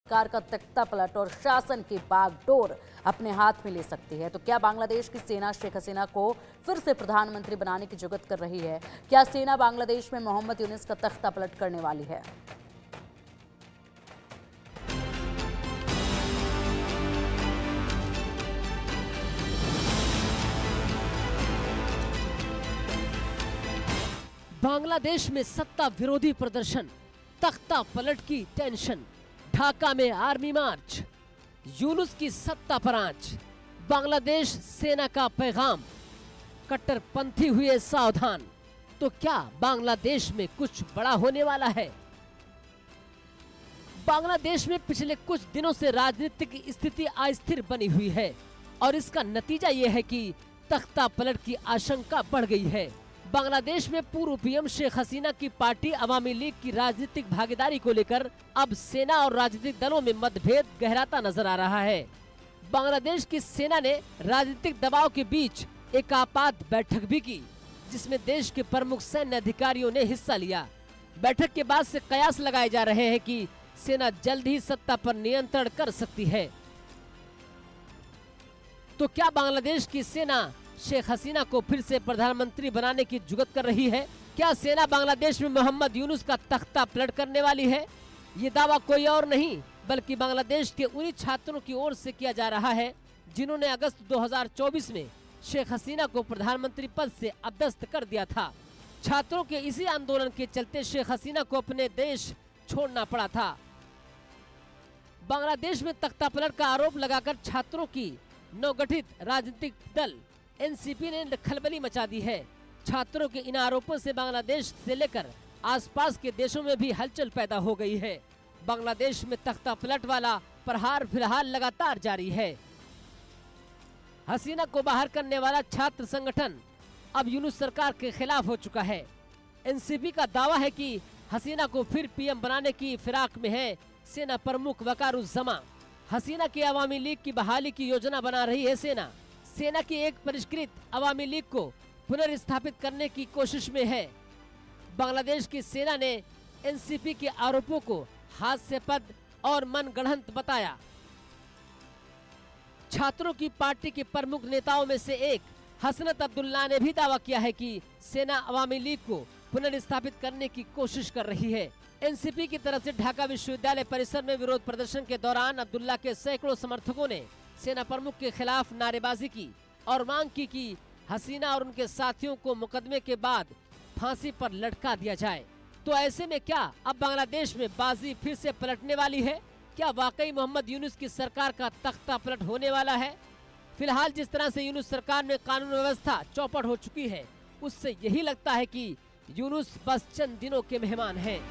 सरकार का तख्ता पलट और शासन की बागडोर अपने हाथ में ले सकती है। तो क्या बांग्लादेश की सेना शेख हसीना को फिर से प्रधानमंत्री बनाने की जुगत कर रही है? क्या सेना बांग्लादेश में मोहम्मद यूनुस का तख्ता पलट करने वाली है? बांग्लादेश में सत्ता विरोधी प्रदर्शन, तख्ता पलट की टेंशन, ढाका में आर्मी मार्च, यूनुस की सत्ता पर आंच, बांग्लादेश सेना का पैगाम, कट्टरपंथी हुए सावधान। तो क्या बांग्लादेश में कुछ बड़ा होने वाला है? बांग्लादेश में पिछले कुछ दिनों से राजनीतिक स्थिति अस्थिर बनी हुई है और इसका नतीजा यह है कि तख्ता पलट की आशंका बढ़ गई है। बांग्लादेश में पूर्व पीएम शेख हसीना की पार्टी अवामी लीग की राजनीतिक भागीदारी को लेकर अब सेना और राजनीतिक दलों में मतभेद गहराता नजर आ रहा है। बांग्लादेश की सेना ने राजनीतिक दबाव के बीच एक आपात बैठक भी की, जिसमें देश के प्रमुख सैन्य अधिकारियों ने हिस्सा लिया। बैठक के बाद से कयास लगाए जा रहे हैं कि सेना जल्द ही सत्ता पर नियंत्रण कर सकती है। तो क्या बांग्लादेश की सेना शेख हसीना को फिर से प्रधानमंत्री बनाने की जुगत कर रही है? क्या सेना बांग्लादेश में मोहम्मद यूनुस का तख्ता पलट करने वाली है? ये दावा कोई और नहीं बल्कि बांग्लादेश के उन्हीं छात्रों की ओर से किया जा रहा है जिन्होंने अगस्त 2024 में शेख हसीना को प्रधानमंत्री पद से अपदस्थ कर दिया था। छात्रों के इसी आंदोलन के चलते शेख हसीना को अपने देश छोड़ना पड़ा था। बांग्लादेश में तख्ता पलट का आरोप लगाकर छात्रों की नवगठित राजनीतिक दल एनसीपी ने खलबली मचा दी है। छात्रों के इन आरोपों से बांग्लादेश से लेकर आसपास के देशों में भी हलचल पैदा हो गई है। बांग्लादेश में तख्ता पलट वाला प्रहार फिलहाल लगातार जारी है। हसीना को बाहर करने वाला छात्र संगठन अब यूनुस सरकार के खिलाफ हो चुका है। एनसीपी का दावा है कि हसीना को फिर पीएम बनाने की फिराक में है सेना प्रमुख वकारुज्जमा। हसीना की अवामी लीग की बहाली की योजना बना रही है सेना। सेना की एक परिष्कृत अवामी लीग को पुनर्स्थापित करने की कोशिश में है। बांग्लादेश की सेना ने एनसीपी के आरोपों को हास्यास्पद और मनगढ़ंत बताया। छात्रों की पार्टी के प्रमुख नेताओं में से एक हसनत अब्दुल्ला ने भी दावा किया है कि सेना अवामी लीग को पुनर्स्थापित करने की कोशिश कर रही है। एनसीपी की तरफ से ढाका विश्वविद्यालय परिसर में विरोध प्रदर्शन के दौरान अब्दुल्ला के सैकड़ों समर्थकों ने सेना प्रमुख के खिलाफ नारेबाजी की और मांग की कि हसीना और उनके साथियों को मुकदमे के बाद फांसी पर लटका दिया जाए। तो ऐसे में क्या अब बांग्लादेश में बाजी फिर से पलटने वाली है? क्या वाकई मोहम्मद यूनुस की सरकार का तख्ता पलट होने वाला है? फिलहाल जिस तरह से यूनुस सरकार में कानून व्यवस्था चौपट हो चुकी है, उससे यही लगता है कि यूनुस बस चंद दिनों के मेहमान हैं।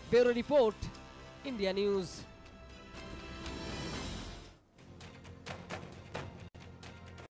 Bureau report, India news.